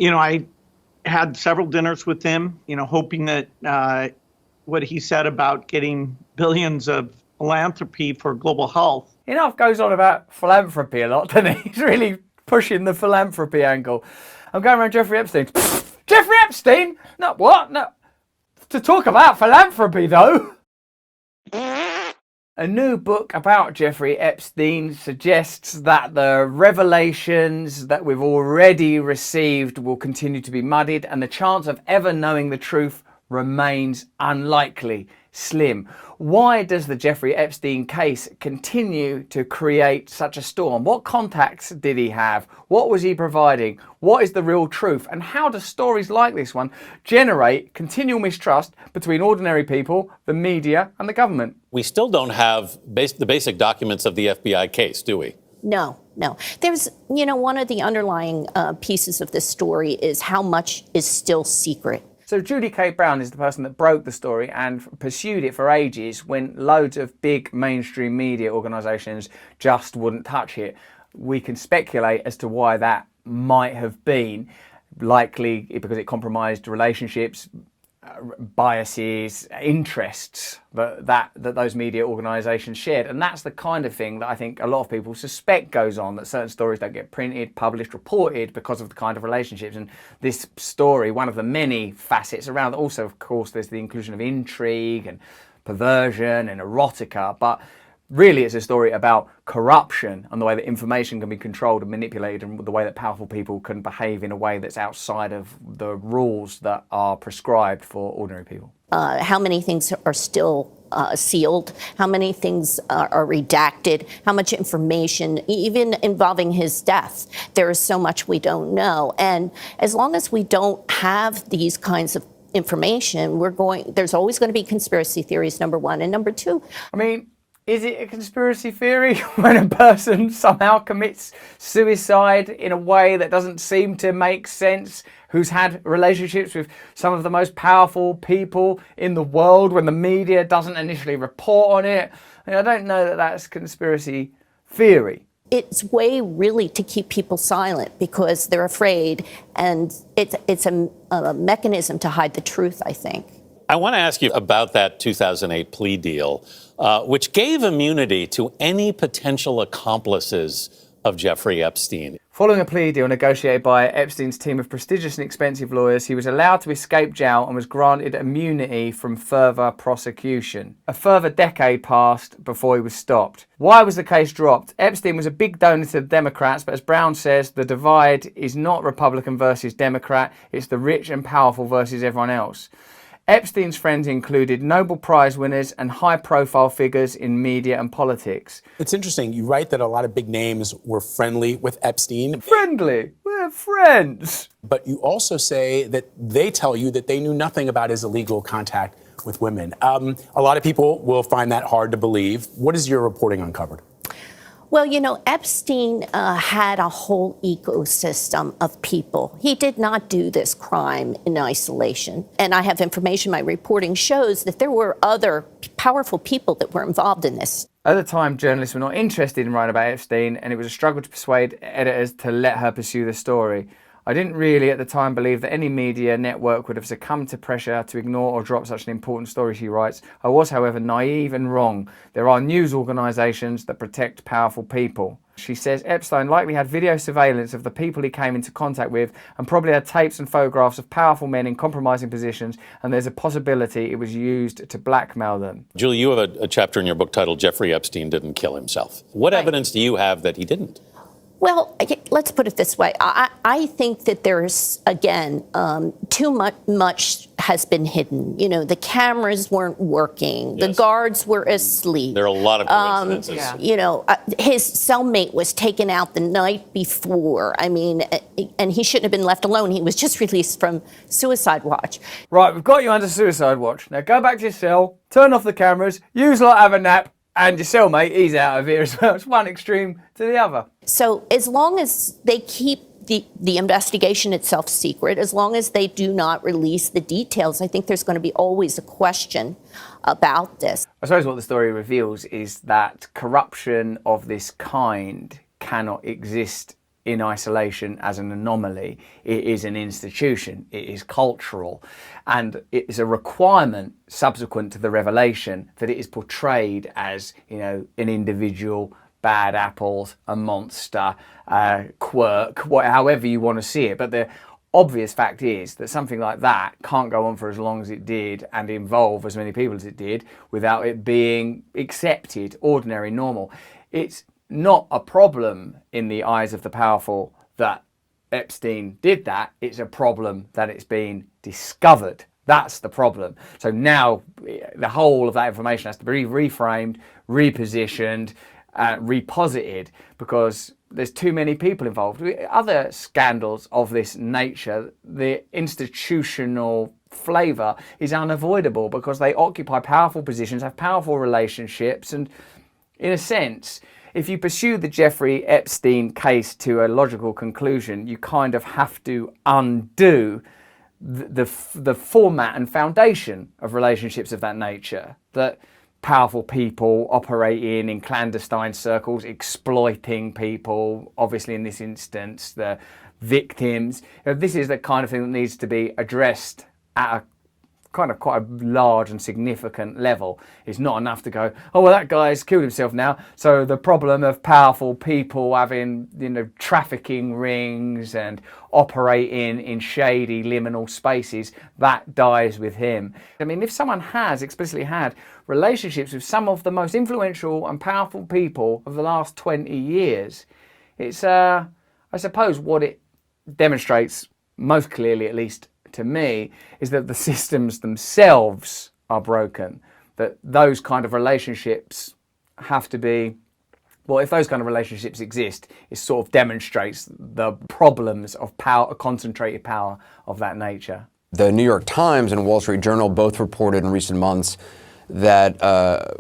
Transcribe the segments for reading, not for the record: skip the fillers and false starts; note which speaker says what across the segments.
Speaker 1: I had several dinners with him, hoping that what he said about getting billions of philanthropy for global health.
Speaker 2: Enough goes on about philanthropy a lot, doesn't he? He's really pushing the philanthropy angle. I'm going around Jeffrey Epstein. Jeffrey Epstein? No, what? No. To talk about philanthropy, though. A new book about Jeffrey Epstein suggests that the revelations that we've already received will continue to be muddied, and the chance of ever knowing the truth remains unlikely, slim. Why does the Jeffrey Epstein case continue to create such a storm? What contacts did he have? What was he providing? What is the real truth? And how do stories like this one generate continual mistrust between ordinary people, the media, and the government?
Speaker 3: We still don't have the basic documents of the FBI case, do we?
Speaker 4: No. There's, one of the underlying pieces of this story is how much is still secret.
Speaker 2: So Judy K. Brown is the person that broke the story and pursued it for ages when loads of big mainstream media organisations just wouldn't touch it. We can speculate as to why that might have been. Likely because it compromised relationships, biases, interests that those media organisations shared. And that's the kind of thing that I think a lot of people suspect goes on, that certain stories don't get printed, published, reported because of the kind of relationships. And this story, one of the many facets around, also of course there's the inclusion of intrigue and perversion and erotica, but really it's a story about corruption and the way that information can be controlled and manipulated, and the way that powerful people can behave in a way that's outside of the rules that are prescribed for ordinary people.
Speaker 4: How many things are still sealed? How many things are redacted? How much information, even involving his death? There is so much we don't know. And as long as we don't have these kinds of information, there's always going to be conspiracy theories, number one. And number two,
Speaker 2: is it a conspiracy theory when a person somehow commits suicide in a way that doesn't seem to make sense, who's had relationships with some of the most powerful people in the world when the media doesn't initially report on it? I don't know that that's conspiracy theory.
Speaker 4: It's way really to keep people silent because they're afraid, and it's a mechanism to hide the truth, I think.
Speaker 3: I want to ask you about that 2008 plea deal, which gave immunity to any potential accomplices of Jeffrey Epstein.
Speaker 2: Following a plea deal negotiated by Epstein's team of prestigious and expensive lawyers, he was allowed to escape jail and was granted immunity from further prosecution. A further decade passed before he was stopped. Why was the case dropped? Epstein was a big donor to the Democrats, but as Brown says, the divide is not Republican versus Democrat, it's the rich and powerful versus everyone else. Epstein's friends included Nobel Prize winners and high-profile figures in media and politics.
Speaker 5: It's interesting. You write that a lot of big names were friendly with Epstein.
Speaker 2: Friendly? We're friends.
Speaker 5: But you also say that they tell you that they knew nothing about his illegal contact with women. A lot of people will find that hard to believe. What has your reporting uncovered?
Speaker 4: Well, Epstein had a whole ecosystem of people. He did not do this crime in isolation. And I have information, my reporting shows that there were other powerful people that were involved in this.
Speaker 2: At the time, journalists were not interested in writing about Epstein, and it was a struggle to persuade editors to let her pursue the story. I didn't really at the time believe that any media network would have succumbed to pressure to ignore or drop such an important story, she writes. I was, however, naive and wrong. There are news organisations that protect powerful people. She says Epstein likely had video surveillance of the people he came into contact with and probably had tapes and photographs of powerful men in compromising positions, and there's a possibility it was used to blackmail them.
Speaker 3: Julie, you have a chapter in your book titled Jeffrey Epstein Didn't Kill Himself. What evidence do you have that he didn't?
Speaker 4: Well, let's put it this way. I think that there's, again, too much has been hidden. The cameras weren't working. Yes. The guards were asleep.
Speaker 3: There are a lot of coincidences.
Speaker 4: His cellmate was taken out the night before. And he shouldn't have been left alone. He was just released from suicide watch.
Speaker 2: Right, we've got you under suicide watch. Now go back to your cell, turn off the cameras, have a nap, and your cellmate, he's out of here as well. It's one extreme to the other.
Speaker 4: So as long as they keep the investigation itself secret, as long as they do not release the details, I think there's going to be always a question about this.
Speaker 2: I suppose what the story reveals is that corruption of this kind cannot exist in isolation as an anomaly. It is an institution. It is cultural. And it is a requirement subsequent to the revelation that it is portrayed as, you know, an individual, bad apples, a monster, quirk, however you want to see it. But the obvious fact is that something like that can't go on for as long as it did and involve as many people as it did without it being accepted, ordinary, normal. It's not a problem in the eyes of the powerful that Epstein did that. It's a problem that it's been discovered. That's the problem. So now the whole of that information has to be reframed, repositioned, reposited, because there's too many people involved. Other scandals of this nature, the institutional flavour is unavoidable because they occupy powerful positions, have powerful relationships, and in a sense, if you pursue the Jeffrey Epstein case to a logical conclusion, you kind of have to undo the format and foundation of relationships of that nature, that powerful people operate in clandestine circles, exploiting people, obviously in this instance, the victims. This is the kind of thing that needs to be addressed at a kind of quite a large and significant level. It's not enough to go, oh, well, that guy's killed himself now, so the problem of powerful people having, you know, trafficking rings and operating in shady liminal spaces, that dies with him. I mean, if someone has explicitly had relationships with some of the most influential and powerful people of the last 20 years, it's, I suppose, what it demonstrates most clearly, at least to me, is that the systems themselves are broken, that those kind of relationships have to be, well, if those kind of relationships exist, it sort of demonstrates the problems of power, concentrated power of that nature.
Speaker 6: The New York Times and Wall Street Journal both reported in recent months that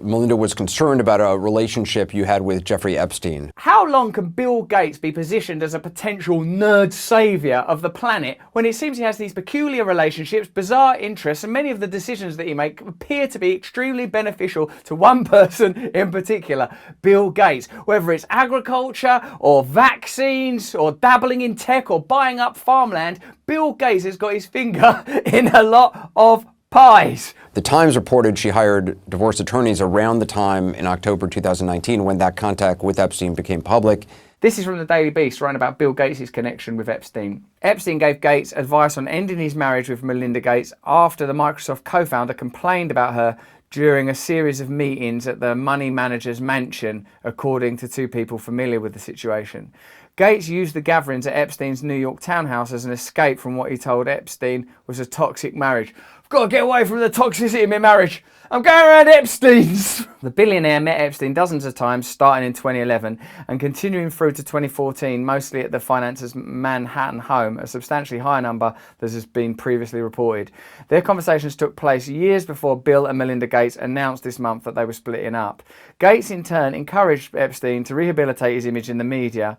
Speaker 6: Melinda was concerned about a relationship you had with Jeffrey Epstein.
Speaker 2: How long can Bill Gates be positioned as a potential nerd saviour of the planet when it seems he has these peculiar relationships, bizarre interests, and many of the decisions that he makes appear to be extremely beneficial to one person in particular, Bill Gates? Whether it's agriculture or vaccines or dabbling in tech or buying up farmland, Bill Gates has got his finger in a lot of pies.
Speaker 6: The Times reported she hired divorce attorneys around the time in October 2019 when that contact with Epstein became public.
Speaker 2: This is from the Daily Beast, writing about Bill Gates' connection with Epstein. Epstein gave Gates advice on ending his marriage with Melinda Gates after the Microsoft co-founder complained about her during a series of meetings at the money manager's mansion, according to two people familiar with the situation. Gates used the gatherings at Epstein's New York townhouse as an escape from what he told Epstein was a toxic marriage. I've got to get away from the toxicity in my marriage. I'm going around Epstein's. The billionaire met Epstein dozens of times, starting in 2011 and continuing through to 2014, mostly at the financer's Manhattan home, a substantially higher number than has been previously reported. Their conversations took place years before Bill and Melinda Gates announced this month that they were splitting up. Gates, in turn, encouraged Epstein to rehabilitate his image in the media.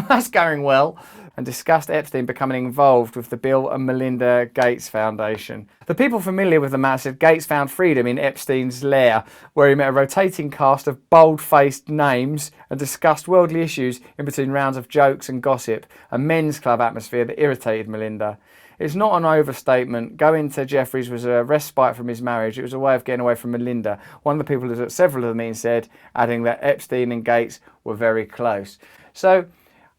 Speaker 2: That's going well. And discussed Epstein becoming involved with the Bill and Melinda Gates Foundation. The people familiar with the matter said Gates found freedom in Epstein's lair, where he met a rotating cast of bold-faced names and discussed worldly issues in between rounds of jokes and gossip, a men's club atmosphere that irritated Melinda. It's not an overstatement. Going to Jeffrey's was a respite from his marriage. It was a way of getting away from Melinda. One of the people at several of the meetings said, adding that Epstein and Gates were very close. So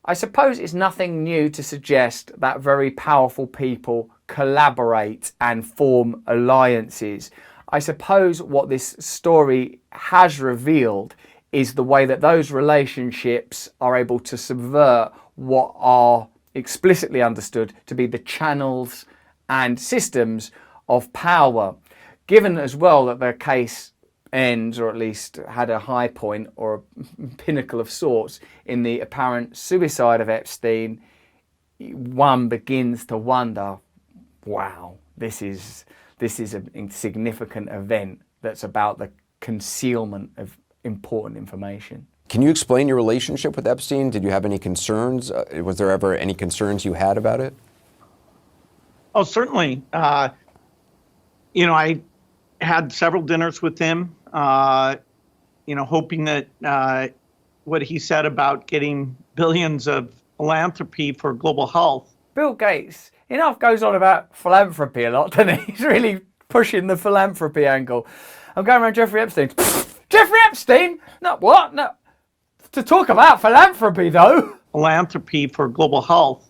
Speaker 2: I suppose it's nothing new to suggest that very powerful people collaborate and form alliances. I suppose what this story has revealed is the way that those relationships are able to subvert what are explicitly understood to be the channels and systems of power. Given as well that the case ends, or at least had a high point or a pinnacle of sorts in the apparent suicide of Epstein, one begins to wonder, wow, this is a significant event that's about the concealment of important information.
Speaker 6: Can you explain your relationship with Epstein? Did you have any concerns? Was there ever any concerns you had about it?
Speaker 1: Oh, certainly. I had several dinners with him, hoping that what he said about getting billions of philanthropy for global health.
Speaker 2: Bill Gates, enough goes on about philanthropy a lot, doesn't he? He's really pushing the philanthropy angle. I'm going around Jeffrey Epstein. Jeffrey Epstein? No, what? No. To talk about philanthropy, though.
Speaker 1: Philanthropy for global health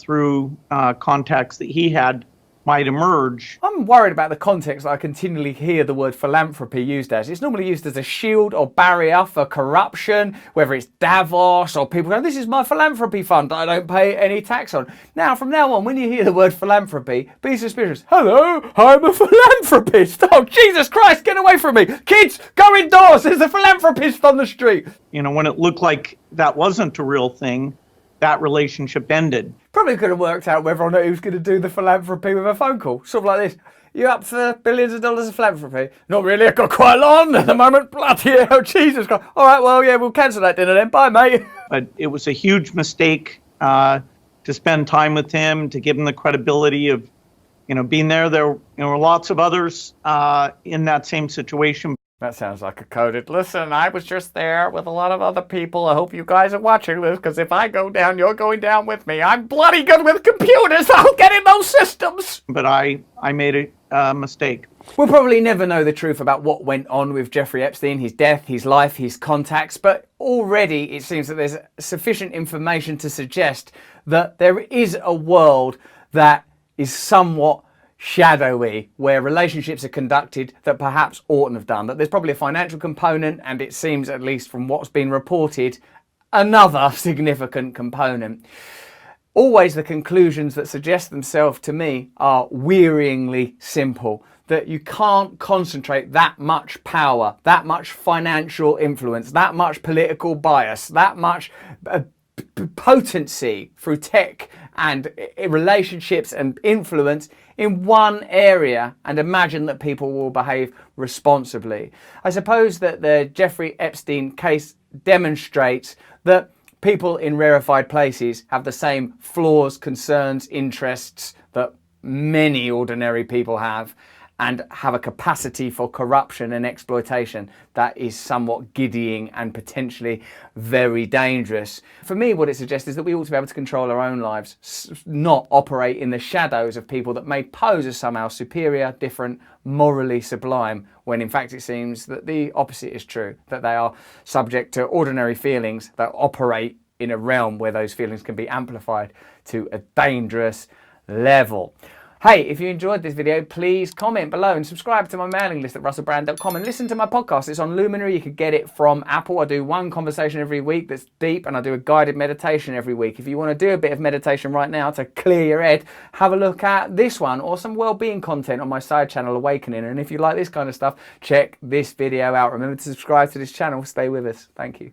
Speaker 1: through contacts that he had might emerge.
Speaker 2: I'm worried about the context that I continually hear the word philanthropy used as. It's normally used as a shield or barrier for corruption, whether it's Davos or people going, this is my philanthropy fund that I don't pay any tax on. Now, from now on, when you hear the word philanthropy, be suspicious. Hello, I'm a philanthropist. Oh, Jesus Christ, get away from me. Kids, go indoors. There's a philanthropist on the street.
Speaker 1: You know, when it looked like that wasn't a real thing, that relationship ended.
Speaker 2: Probably could have worked out whether or not he was going to do the philanthropy with a phone call. Sort of like this. You up for billions of dollars of philanthropy? Not really, I've got quite a lot on at the moment. Bloody hell, Jesus Christ. All right, well, yeah, we'll cancel that dinner then. Bye, mate.
Speaker 1: But it was a huge mistake to spend time with him, to give him the credibility of, you know, being there. There were lots of others in that same situation.
Speaker 2: That sounds like a coded, listen, I was just there with a lot of other people. I hope you guys are watching this, because if I go down, you're going down with me. I'm bloody good with computers. I'll get in those systems.
Speaker 1: But I made a mistake.
Speaker 2: We'll probably never know the truth about what went on with Jeffrey Epstein, his death, his life, his contacts, but already it seems that there's sufficient information to suggest that there is a world that is somewhat shadowy, where relationships are conducted that perhaps oughtn't have done. That there's probably a financial component, and it seems, at least from what's been reported, another significant component. Always the conclusions that suggest themselves to me are wearyingly simple. That you can't concentrate that much power, that much financial influence, that much political bias, that much potency through tech and relationships and influence in one area and imagine that people will behave responsibly. I suppose that the Jeffrey Epstein case demonstrates that people in rarefied places have the same flaws, concerns, interests that many ordinary people have, and have a capacity for corruption and exploitation that is somewhat giddying and potentially very dangerous. For me, what it suggests is that we ought to be able to control our own lives, not operate in the shadows of people that may pose as somehow superior, different, morally sublime, when in fact it seems that the opposite is true, that they are subject to ordinary feelings that operate in a realm where those feelings can be amplified to a dangerous level. Hey, if you enjoyed this video, please comment below and subscribe to my mailing list at russellbrand.com and listen to my podcast. It's on Luminary. You can get it from Apple. I do one conversation every week that's deep, and I do a guided meditation every week. If you want to do a bit of meditation right now to clear your head, have a look at this one or some well-being content on my side channel, Awakening. And if you like this kind of stuff, check this video out. Remember to subscribe to this channel. Stay with us. Thank you.